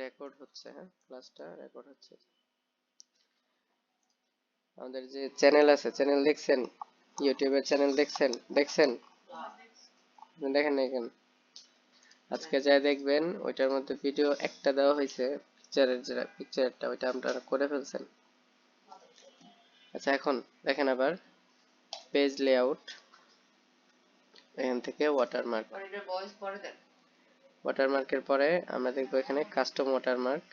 Record হচ্ছে, হ্যাঁ ক্লাসটা রেকর্ড হচ্ছে। আমাদের যে চ্যানেল আছে, চ্যানেল দেখছেন? ইউটিউবের চ্যানেল দেখছেন? দেখছেন? দেখেন না কেন? আজকে যাই দেখবেন, ওইটার মধ্যে ভিডিও একটা দেওয়া হয়েছে, পিকচারের যেটা পিকচারটা ওইটা আপনারা করে ফেলছেন। আচ্ছা এখন দেখেন আবার পেজ লেআউট, এখান থেকে ওয়াটারমার্ক। ওয়াটারমার্কের পরে আমরা দেখবো এখানে কাস্টম ওয়াটারমার্ক।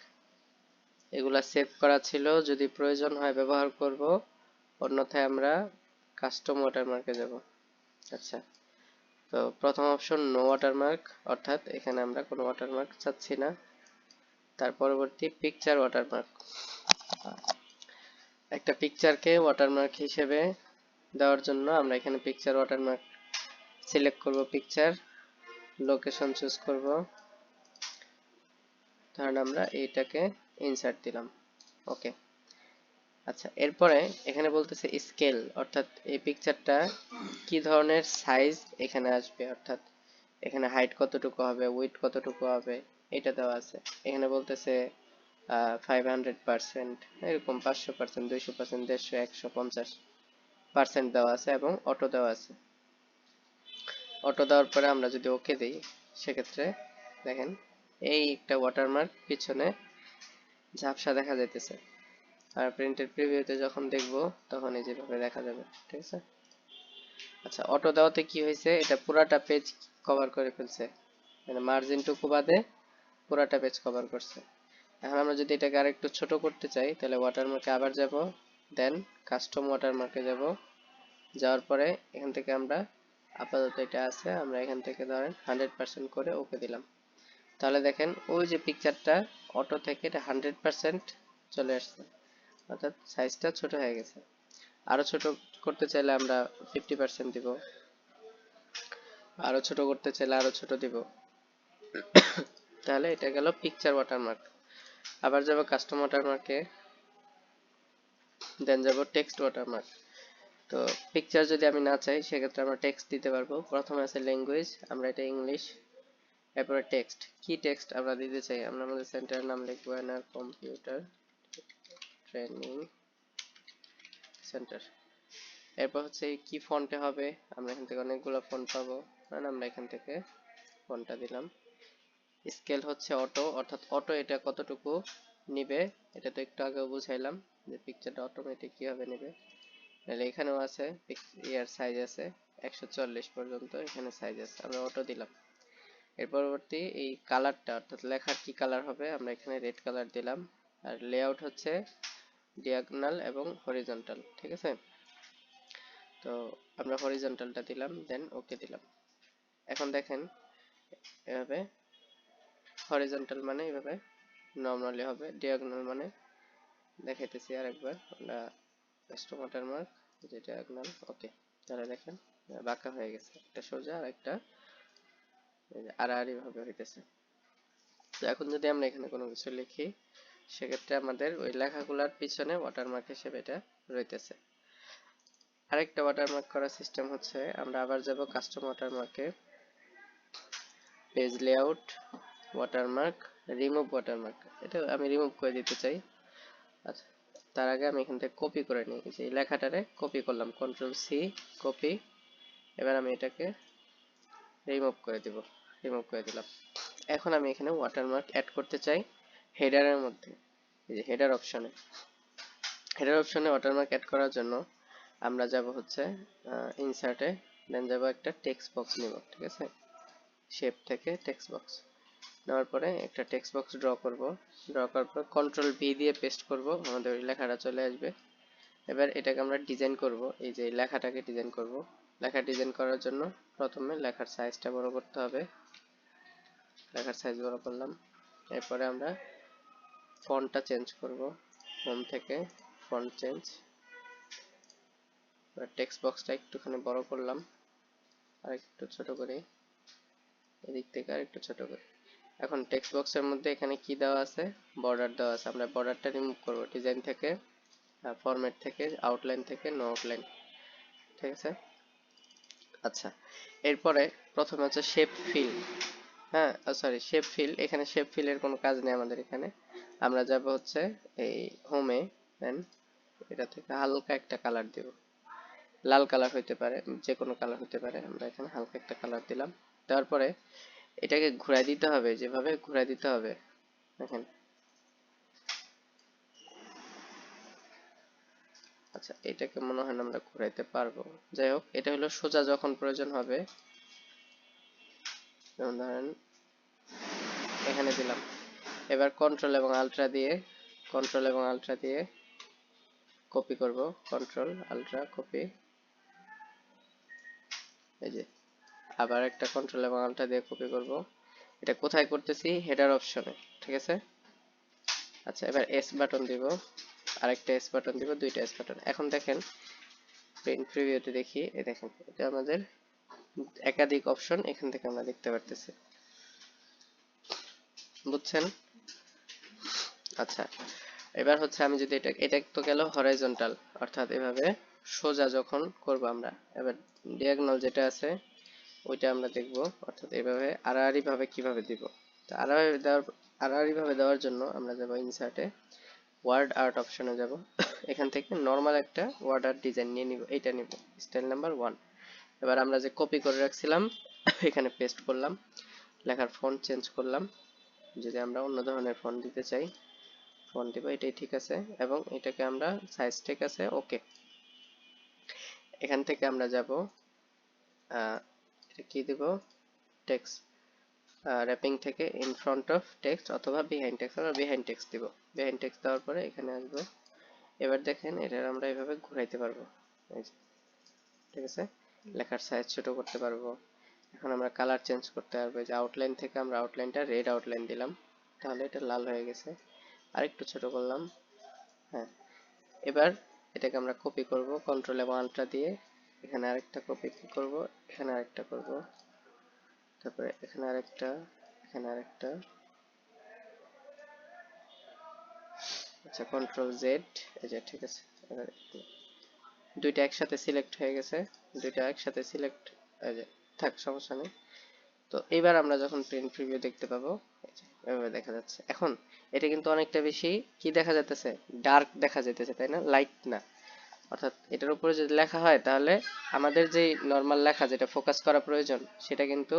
এগুলা সেভ করা ছিল, যদি প্রয়োজন হয় ব্যবহার করব, অন্যথায় আমরা কাস্টম ওয়াটারমার্কে যাব। আচ্ছা, তো প্রথম অপশন নো ওয়াটারমার্ক, অর্থাৎ এখানে আমরা কোনো ওয়াটারমার্ক চাচ্ছি না। তার পরবর্তী পিকচার ওয়াটারমার্ক, একটা পিকচারকে ওয়াটারমার্ক হিসেবে দেওয়ার জন্য আমরা এখানে পিকচার ওয়াটারমার্ক সিলেক্ট করব। পিকচার লোকেশন চুজ করব, ধরেন আমরা এইটাকে ইনসার্ট দিলাম। ওকে। আচ্ছা, এরপরে এখানে বলতেছে স্কেল, অর্থাৎ এই পিকচারটা কি ধরনের সাইজ এখানে আসবে, অর্থাৎ এখানে হাইট কতটুকু হবে, উইডথ কতটুকু হবে, এটা দেওয়া আছে। এখানে বলতেছে 500%, এরকম 500%, 200%, 150, 150% দেওয়া আছে এবং অটো দেওয়া আছে। অটো দেওয়ার পরে আমরা যদি ওকে দিই, সেক্ষেত্রে দেখেন এই একটা ওয়াটারমার্ক পিছনে ঝাপসা দেখা যাইতেছে। আর প্রিন্টের প্রিভিউতে যখন দেখব তখন এই যেভাবে দেখা যাবে, ঠিক আছে। আচ্ছা, অটো দেওয়াতে কি হয়েছে, এটা পুরাটা পেজ কভার করে ফেলছে, মানে মার্জিন টুকু বাদে পুরাটা পেজ কভার করছে। এখন আমরা যদি এটাকে আরেকটু ছোট করতে চাই, তাহলে ওয়াটারমার্কে আবার যাব, দেন কাস্টম ওয়াটারমার্কে যাব। যাওয়ার পরে এখান থেকে আমরা আপাতত এটা আছে, আমরা এখান থেকে ধরেন 100% করে ওকে দিলাম। তাহলে দেখেন ওই যে পিকচারটা অটো থেকে এটা 100% চলে আসছে, অর্থাৎ সাইজটা ছোট হয়ে গেছে। আরো ছোট করতে চাইলে আমরা 50% দিব, আরো ছোট করতে চাইলে আরো ছোট দিব। তাহলে এটা গেল পিকচার ওয়াটারমার্ক। আবার যাব কাস্টম ওয়াটারমার্কে, দেন যাব টেক্সট ওয়াটারমার্ক। তো পিকচার যদি আমি না চাই, সেক্ষেত্রে আমরা টেক্সট দিতে পারবো। প্রথমে আছে ল্যাঙ্গুয়েজ, আমরা এটা ইংলিশ। এরপরে টেক্সট, কি টেক্সট আমরা দিতে চাই, আমরা আমাদের সেন্টারের নাম লিখবো এনআর কম্পিউটার ট্রেনিং সেন্টার। এরপর হচ্ছে কি ফন্টে হবে, আমরা এখান থেকে অনেকগুলো ফন্ট পাবো, আমরা এখান থেকে ফন্টটা দিলাম। স্কেল হচ্ছে অটো, অর্থাৎ অটো এটা কতটুকু নিবে, এটা তো একটু আগেও বুঝাইলাম যে পিকচারটা অটোমেটিক কিভাবে নেবে। তাহলে এখানেও আছে ইয়ার সাইজ আছে 140 পর্যন্ত, এখানে সাইজ আছে, আমরা অটো দিলাম। এর পরবর্তী এই কালারটা, অর্থাৎ লেখার কি কালার হবে, আমরা এখানে রেড কালার দিলাম। আর লেআউট হচ্ছে ডিয়াগোনাল এবং হরিজন্টাল, ঠিক আছে। তো আমরা হরিজন্টালটা দিলাম, দেন ওকে দিলাম। এখন দেখেন এভাবে হরিজন্টাল মানে এভাবে নরমালি হবে, ডিয়াগোনাল মানে দেখাইতেছি আরেকবার, আমরা কাস্টম ওয়াটারমার্ক যে ডিয়াগোনাল, ওকে। তাহলে দেখেন বাঁকা হয়ে গেছে, একটা সোজা আর একটা আড়াআড়ি ভাবে হইতেছে। তো এখন যদি আমরা এখানে কোনো কিছু লিখি, সেক্ষেত্রে আমাদের ওই লেখাগুলোর পিছনে ওয়াটারমার্ক হিসেবে এটা রইতেছে। আরেকটা ওয়াটারমার্ক করার সিস্টেম হচ্ছে, আমরা আবার যাব কাস্টম ওয়াটারমার্কে, page layout, watermark, remove watermark. এটা আমি রিমুভ করে দিতে চাই। আচ্ছা, তার আগে আমি এখান থেকে কপি করে নিই, যে লেখাটারে কপি করলাম, কন্ট্রোল সি কপি। এবার আমি এটাকে রিমুভ করে দিব, রিমুভ করে দিলাম। এখন আমি এখানে ওয়াটারমার্ক অ্যাড করতে চাই হেডারের মধ্যে, এই যে হেডার অপশনে। হেডার অপশনে ওয়াটারমার্ক অ্যাড করার জন্য আমরা যাব হচ্ছে ইনসার্টে, দেন যাব একটা টেক্সট বক্স নিব, ঠিক আছে। শেপ থেকে টেক্সট বক্স নেওয়ার পরে একটা টেক্সট বক্স ড্র করব। ড্র করার পর কন্ট্রোল ভি দিয়ে পেস্ট করব, আমাদের ওই লেখাটা চলে আসবে। এবার এটাকে আমরা ডিজাইন করব, এই যে লেখাটাকে ডিজাইন করব। লেখা ডিজাইন করার জন্য প্রথমে লেখার সাইজটা বড় করতে হবে, লেখার সাইজ বড় করলাম। এরপরে আমরা ফন্টটা চেঞ্জ করব, হোম থেকে ফন্ট চেঞ্জ। টেক্সট বক্সটা একটুখানি বড় করলাম, আর একটু ছোট করে, এদিক থেকে আর একটু ছোট করে। এখন টেক্সট বক্সের মধ্যে এখানে কি দেওয়া আছে, বর্ডার দেওয়া আছে, আমরা বর্ডারটা রিমুভ করব, ডিজাইন থেকে, ফরম্যাট থেকে, আউটলাইন থেকে, নো আউটলাইন, ঠিক আছে। আচ্ছা, এরপরে প্রথমে হচ্ছে শেপ ফিল, হ্যাঁ, সরি, শেপ ফিল। এখানে শেপ ফিলের কোনো কাজ নেই আমাদের এখানে। আমরা যাব হচ্ছে এই হোমে, দেন এটা থেকে হালকা একটা কালার দেব, লাল কালার হইতে পারে, যে কোনো কালার হতে পারে। আমরা এখানে হালকা একটা কালার দিলাম, দেওয়ার পরে এটাকে ঘুরাই দিতে হবে, যেভাবে ঘুরাই দিতে হবে দেখেন। আচ্ছা, এটাকে মনে হয় না আমরা ঘুরাইতে পারবো। যাই হোক, এটা হলো সোজা যখন প্রয়োজন হবে, যেমন ধরেন এখানে দিলাম। এবার কন্ট্রোল এবং আলট্রা দিয়ে কপি করব, কন্ট্রোল আলট্রা কপি। এই যে আবার একটা কন্ট্রোল এবং আলট্রা দিয়ে কপি করব। এটা কোথায় করতেছি? হেডার অপশনে, ঠিক আছে। আচ্ছা, এবার এস বাটন দিব, আরেকটা এস বাটন দিব, দুইটা এস বাটন। এখন দেখেন প্রিন্ট প্রিভিউতে দেখি, এই দেখেন এটা আমাদের একাধিক অপশন এখান থেকে আমরা দেখতে পারতেছি, বুঝছেন? আচ্ছা, এবার হচ্ছে আমি যদি এটা তো গেল হরাইজন্টাল, অর্থাৎ এভাবে সোজা যখন করব আমরা। এবার ডিয়াগোনাল যেটা আছে ওইটা আমরা দেখব, অর্থাৎ এভাবে আড়াআড়ি ভাবে কিভাবে দিব। তো আড়াআড়ি ভাবে দেওয়ার জন্য আমরা যাব ইনসার্টে, ওয়ার্ড আর্ট অপশনে যাব। এখান থেকে নরমাল একটা ওয়ার্ড আর্ট ডিজাইন নিয়ে নিব, এটা নিব, স্টাইল নাম্বার 1। এবার আমরা যে কপি করে রাখছিলাম এখানে পেস্ট করলাম, লেখার ফন্ট চেঞ্জ করলাম। যদি আমরা অন্য ধরনের ফন্ট দিতে চাই, ফন্ট দিব, এটাই ঠিক আছে। এবং এটাকে আমরা সাইজ ঠিক আছে, ওকে। এখান থেকে আমরা যাব, এটা কি দিব, টেক্সট র্যাপিং থেকে ইন ফ্রন্ট অফ টেক্সট অথবা বিহাইন্ড টেক্সট, আমরা বিহাইন্ড টেক্সট দিব। বিহাইন্ড টেক্সট দেওয়ার পরে এখানে আসবো। এবার দেখেন এটা আমরা এভাবে ঘুরাইতে পারবো, এই যে, ঠিক আছে। লেখার সাইজ ছোট করতে পারবো। এখন আমরা কালার চেঞ্জ করতে পারবো, যে আউটলাইন থেকে আমরা আউটলাইনটা রেড আউটলাইন দিলাম, তাহলে এটা লাল হয়ে গেছে। আরেকটু ছোট করলাম, হ্যাঁ। এবার এটাকে আমরা কপি করব কন্ট্রোল এবং আলট্রা দিয়ে, এখানে আরেকটা কপি করব, এখানে আরেকটা করব, তারপরে এখানে আরেকটা, এখানে আরেকটা। আচ্ছা, কন্ট্রোল জেড, এই যে ঠিক আছে। এবার দুইটা একসাথে সিলেক্ট হয়ে গেছে, দুইটা একসাথে সিলেক্ট, এই যে থাক, সমস্যা নেই। তো এবার আমরা যখন প্রিন্ট প্রিভিউ দেখতে পাবো, এই যে এভাবে দেখা যাচ্ছে। এখন এটা কিন্তু অনেকটা বেশি কি দেখা যাচ্ছে, ডার্ক দেখা যাইতেছে, তাই না? লাইট না। অর্থাৎ এটার উপরে যদি লেখা হয় তাহলে আমাদের যে নর্মাল লেখা যেটা ফোকাস করা প্রয়োজন সেটা কিন্তু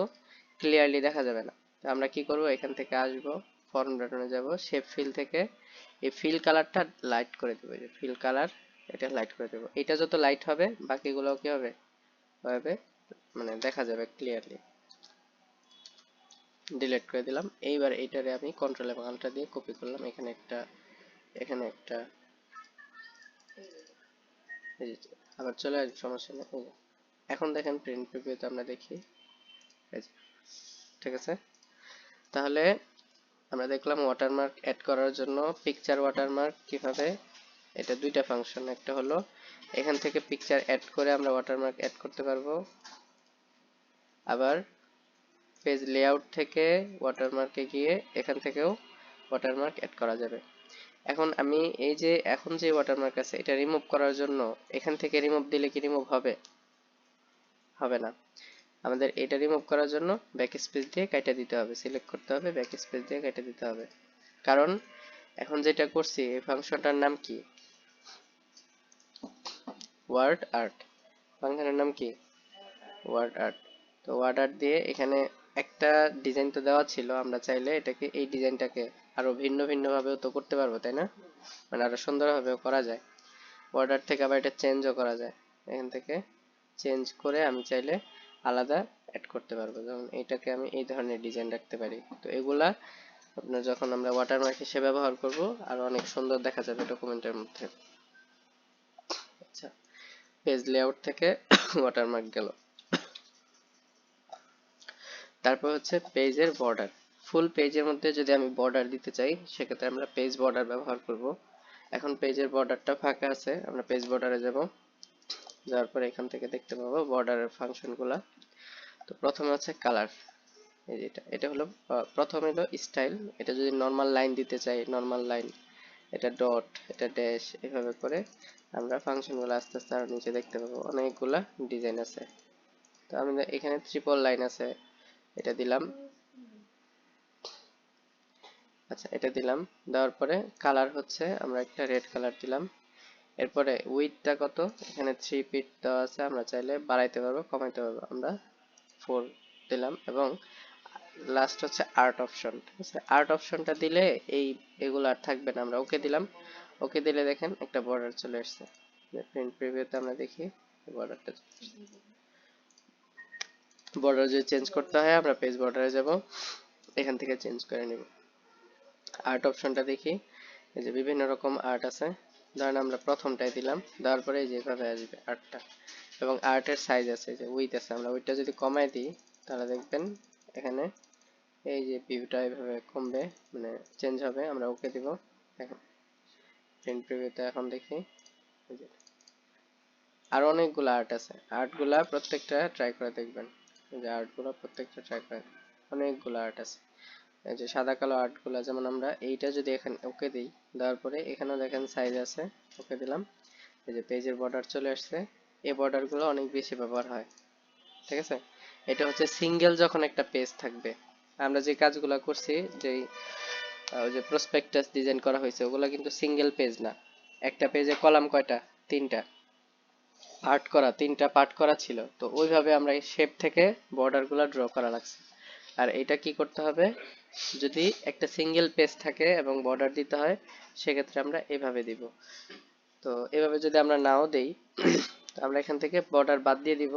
ক্লিয়ারলি দেখা যাবে না। তো আমরা কি করব, এখান থেকে আসব, ফর্ম বাটনে যাব, শেপ ফিল থেকে এই ফিল কালারটা লাইট করে দেবো, যে ফিল কালার, এটা লাইট করে দেবো। এটা যত লাইট হবে বাকিগুলো কি হবে, হবে মানে দেখা যাবে ক্লিয়ারলি। ডিলিট করে দিলাম। এইবার এইটারে আমি কন্ট্রোল এবং আলট্রা দিয়ে কপি করলাম, এখানে একটা, এখানে একটা, এই যে আবার চলে আসবে, সমস্যা নেই। এই যে এখন দেখেন প্রিন্ট প্রিভিউতে আমরা দেখি, এই যে ঠিক আছে। তাহলে আমরা দেখলাম ওয়াটারমার্ক অ্যাড করার জন্য পিকচার ওয়াটারমার্ক কিভাবে, এটা দুইটা ফাংশন। একটা হলো এখান থেকে পিকচার অ্যাড করে আমরা ওয়াটারমার্ক অ্যাড করতে পারবো, আবার পেজ লেআউট থেকে ওয়াটারমার্কে গিয়ে এখান থেকেও ওয়াটারমার্ক অ্যাড করা যাবে। এখন আমি এই যে এখন যে ওয়াটারমার্ক আছে এটা রিমুভ করার জন্য এখান থেকে রিমুভ দিলে কি রিমুভ হবে? হবে না। আমাদের এটা রিমুভ করার জন্য ব্যাক স্পেস দিয়ে কেটে দিতে হবে, সিলেক্ট করতে হবে, ব্যাক স্পেস দিয়ে কেটে দিতে হবে। কারণ এখন যেটা করছি এই ফাংশনটার নাম কি, ওয়ার্ড আর্ট। ফাংশনের নাম কি, ওয়ার্ড আর্ট। তো ওয়ার্ড আর্ট দিয়ে এখানে একটা ডিজাইন তো দেওয়া ছিল, আমরা চাইলে এটাকে, এই ডিজাইনটাকে আরো ভিন্ন ভিন্ন ভাবেও তো করতে পারবো, তাই না? মানে আরো সুন্দরভাবেও করা যায়। ওয়ার্ড আর্ট থেকে আবার এটা চেঞ্জও করা যায়, এখান থেকে চেঞ্জ করে আমি চাইলে আলাদা অ্যাড করতে পারবো। যেমন এটাকে আমি এই ধরনের ডিজাইন রাখতে পারি। তো এগুলা আপনার যখন আমরা ওয়াটারমার্ক হিসেবে ব্যবহার করব আর অনেক সুন্দর দেখা যাবে ডকুমেন্টের মধ্যে। আচ্ছা, পেজ লেআউট থেকে ওয়াটারমার্ক গেল। তারপর হচ্ছে পেজের বর্ডার। ফুল পেজের মধ্যে যদি আমি বর্ডার দিতে চাই সেক্ষেত্রে আমরা পেজ বর্ডার ব্যবহার করব। এখন পেজের বর্ডারটা ফাঁকা আছে, আমরা পেজ বর্ডারে যাব। যাওয়ার পরে এখান থেকে দেখতে পাবো বর্ডারের ফাংশনগুলা। তো প্রথমে হচ্ছে কালার, এই যে এটা হলো প্রথমে হলো স্টাইল। এটা যদি নর্মাল লাইন দিতে চাই, নর্মাল লাইন, এটা ডট, এটা ড্যাশ, এভাবে করে আমরা ফাংশনগুলো আস্তে আস্তে আরো নিচে দেখতে পাবো, অনেকগুলা ডিজাইন আছে। তো আমি এখানে ট্রিপল লাইন আছে, এটা দিলাম, আচ্ছা, এটা দিলাম। দেওয়ার পরে কালার হচ্ছে আমরা একটা রেড কালার দিলাম। এরপরে উইডথটা কত, এখানে 3 ফিট দেওয়া আছে, আমরা চাইলে বাড়াইতে পারবো কমাইতে পারবো, আমরা 4 দিলাম। এবং লাস্ট হচ্ছে আর্ট অপশন, ঠিক আছে। আর্ট অপশনটা দিলে এগুলো আর থাকবে না, আমরা ওকে দিলাম। ওকে দিলে দেখেন একটা বর্ডার চলে আসছে। প্রিন্ট প্রিভিউতে আমরা দেখি বর্ডারটা, বর্ডার যদি চেঞ্জ করতে হয় আমরা পেজ বর্ডারে যাব, এখান থেকে চেঞ্জ করে নিব। আর্ট অপশনটা দেখি, এই যে বিভিন্ন রকম আর্ট আছে। ধরেন আমরা প্রথমটাই দিলাম, দেওয়ার পরে এই যে এভাবে আসবে আর্টটা। এবং আর্টের সাইজ আছে, যে উইথ আছে, আমরা উইথটা যদি কমাই দিই তাহলে দেখবেন এখানে এই যে ভিউটা এভাবে কমবে, মানে চেঞ্জ হবে। আমরা ওকে দিব। এখন প্রিন্ট প্রিভিউতে এখন দেখি, এই যে আর অনেকগুলো আর্ট আছে, আর্টগুলা প্রত্যেকটা ট্রাই করে দেখবেন। এই যে আর্টগুলো প্রত্যেকটা ট্রাই করে, অনেকগুলো আর্ট আছে। এই যে সাদা কালো আর্টগুলো, যেমন আমরা এইটা যদি এখানে ওকে দিই, দেওয়ার পরে এখানেও দেখেন সাইজ আছে, ওকে দিলাম। এই যে পেজের বর্ডার চলে আসছে। এই বর্ডারগুলো অনেক বেশি ব্যবহার হয়, ঠিক আছে। এটা হচ্ছে সিঙ্গেল যখন একটা পেজ থাকবে। আমরা যে কাজগুলো করছি, যেই ওই যে প্রসপেক্টাস ডিজাইন করা হয়েছে, ওগুলো কিন্তু সিঙ্গেল পেজ না। একটা পেজে কলাম কয়টা, তিনটা পার্ট করা, তিনটা পার্ট করা ছিল। তো ওইভাবে আমরা এই শেপ থেকে বর্ডার গুলা ড্র করা লাগছে। আর এটা কি করতে হবে, যদি একটা সিঙ্গেল পেজ থাকে এবং বর্ডার দিতে হয়, সেক্ষেত্রে আমরা এভাবে দিব। তো এভাবে যদি আমরা নাও দেই, আমরা এখান থেকে বর্ডার বাদ দিয়ে দিব।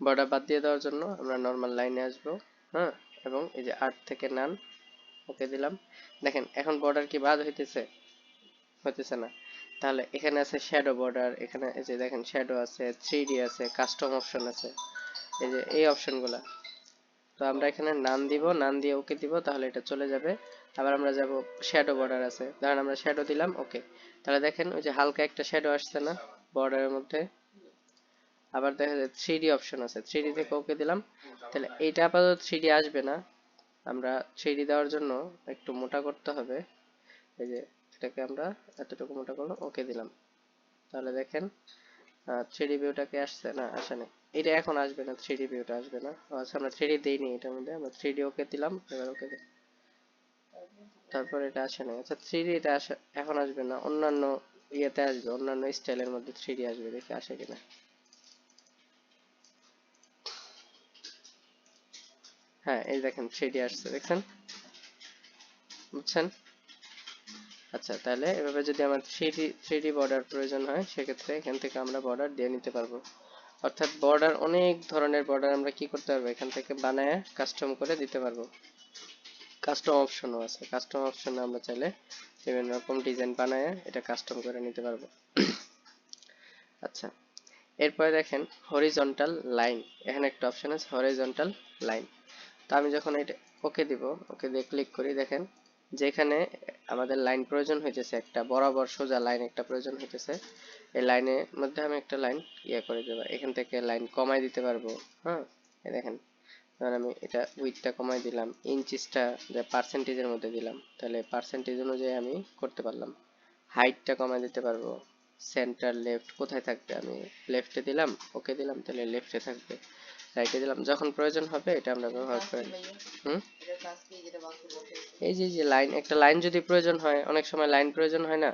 বর্ডার বাদ দিয়ে দেওয়ার জন্য আমরা নর্মাল লাইনে আসবো, হ্যাঁ। এবং এই যে আর্ট থেকে নান, ওকে দিলাম। দেখেন এখন বর্ডার কি বাদ হইতেছে, হইতেছে না। তাহলে এখানে আছে শ্যাডো বর্ডার, এখানে এই যে দেখেন শ্যাডো আছে, 3D আছে, কাস্টম অপশন আছে, এই যে এই অপশনগুলা। তো আমরা এখানে নাম দিব, নাম দিয়ে ওকে দিব, তাহলে এটা চলে যাবে। আবার আমরা যাব শ্যাডো বর্ডার আছে, ধরেন আমরা শ্যাডো দিলাম, ওকে। তাহলে দেখেন ওই যে হালকা একটা শ্যাডো আসছে না বর্ডারের মধ্যে। আবার দেখা যায় 3D অপশন আছে, 3D থেকে ওকে দিলাম। তাহলে এইটা আপাতত 3D আসবে না, আমরা 3D দেওয়ার জন্য একটু মোটা করতে হবে। এই যে এটাকে আমরা এতটুকু মোটা করলাম, ওকে দিলাম। তাহলে দেখেন 3D ভিউটাকে আসছে না, আসে না। এটা এখন আসবে না, 3D ভিউটা আসবে না। আচ্ছা, আমরা 3D দেইনি এটার মধ্যে, আমরা 3D ওকে দিলাম, এবার ওকে দিই। তারপর এটা আসে না। আচ্ছা, 3D এটা আসে, এখন আসবে না, অন্যান্য ইয়েতে আসবে, অন্যান্য স্টাইলের মধ্যে 3D আসবে, দেখি আসে কিনা। হ্যাঁ, এই দেখেন 3D আসছে, দেখছেন, বুঝছেন। আচ্ছা, তাহলে এভাবে যদি আমার 3D বর্ডার প্রয়োজন হয়, সেক্ষেত্রে এখান থেকে আমরা বর্ডার দিয়ে নিতে পারবো। অর্থাৎ বর্ডার, অনেক ধরনের বর্ডার আমরা কি করতে পারবো, এখান থেকে বানায় কাস্টম করে দিতে পারবো। কাস্টম অপশনও আছে, কাস্টম অপশনে আমরা চাইলে বিভিন্ন রকম ডিজাইন বানায় এটা কাস্টম করে নিতে পারবো। আচ্ছা, এরপরে দেখেন হরিজন্টাল লাইন, এখানে একটা অপশন আছে হরিজন্টাল লাইন। তো আমি যখন এটা ওকে দিব, ওকে দিয়ে ক্লিক করি, দেখেন যেখানে আমাদের লাইন প্রয়োজন হইতেছে, একটা বরাবর সোজা লাইন একটা প্রয়োজন হইতেছে, এই লাইনের মধ্যে আমি একটা লাইন করে দেবো। এখান থেকে লাইন কমাই দিতে পারবো, হ্যাঁ। এই দেখেন, ধরেন আমি এটা উইথটা কমাই দিলাম, ইঞ্চিসটা যে পার্সেন্টেজের মধ্যে দিলাম, তাহলে পার্সেন্টেজ অনুযায়ী আমি করতে পারলাম। হাইটটা কমাই দিতে পারবো। সেন্টার লেফট কোথায় থাকবে, আমি লেফটে দিলাম, ওকে দিলাম, তাহলে লেফটে থাকবে। রাইটে দিলাম, যখন প্রয়োজন হবে এটা আমরা ব্যবহার করি। হুম, এই যে লাইন, একটা লাইন যদি প্রয়োজন হয়, অনেক সময় লাইন প্রয়োজন হয় না।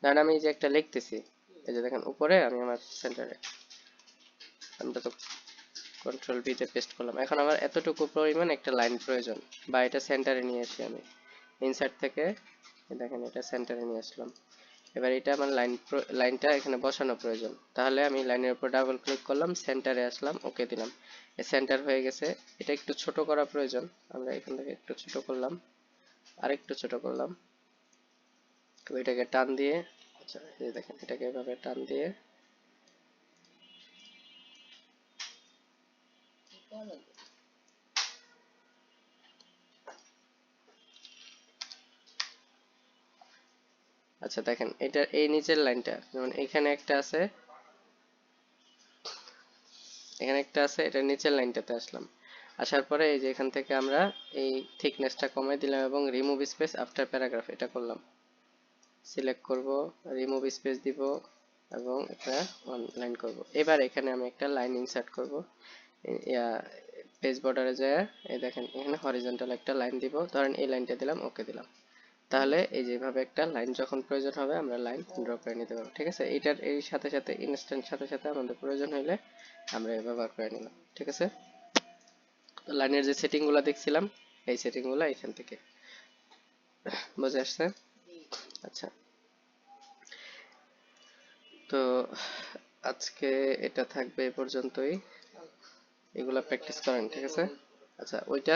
ধরেন আমি এই যে একটা লিখতেছি, এই যে দেখেন উপরে আমি আমার সেন্টারে, আমি তো কন্ট্রোল ভি তে পেস্ট করলাম। এখন আমার এতটুকু পরিমাণ একটা লাইন প্রয়োজন, বা এটা সেন্টারে নিয়ে আসি আমি ইনসার্ট থেকে, দেখেন এটা সেন্টারে নিয়ে আসলাম। এবার এটা আমার লাইনটা এখানে বসানো প্রয়োজন, তাহলে আমি লাইনের উপর ডাবল ক্লিক করলাম, সেন্টারে আসলাম, ওকে দিলাম, সেন্টার হয়ে গেছে। এটা একটু ছোট করা প্রয়োজন, আমরা এখান থেকে একটু ছোট করলাম, আর একটু ছোট করলাম। তো এটাকে টান দিয়ে, আচ্ছা এই দেখেন এটাকে এভাবে টান দিয়ে, আচ্ছা দেখেন এটা এই নিচের লাইনটা, যেমন এখানে একটা আছে, এখানে একটা আছে, এটা নিচের লাইনটাতে আসলাম। আসার পরে এই যে এখান থেকে আমরা এই থিকনেসটা কমাই দিলাম এবং রিমুভ স্পেস আফটার প্যারাগ্রাফ এটা করলাম। সিলেক্ট করব, রিমুভ স্পেস দিব এবং এটা ওয়ান লাইন করব। এবার এখানে আমি একটা লাইন ইনসার্ট করব, পেজ বর্ডারে যায় এই দেখেন এখানে হরিজন্টাল একটা লাইন দিব, ধরেন এই লাইনটা দিলাম, ওকে দিলাম। তাহলে এই যেভাবে একটা লাইন যখন প্রয়োজন হবে আমরা লাইন ড্র করে নিতে পারবো। ঠিক আছে, এটার এই সাথে সাথে ইনস্ট্যান্ট সাথে সাথে আমাদের প্রয়োজন হলে আমরা এই ব্যবহার করে নিলাম। ঠিক আছে, তো লাইনের যে সেটিং গুলা দেখছিলাম এই সেটিং গুলা এখান থেকে বুঝে আসছে। আচ্ছা, তো আজকে এটা থাকবে এ পর্যন্তই, এগুলা প্র্যাকটিস করেন। ঠিক আছে, আচ্ছা ওইটা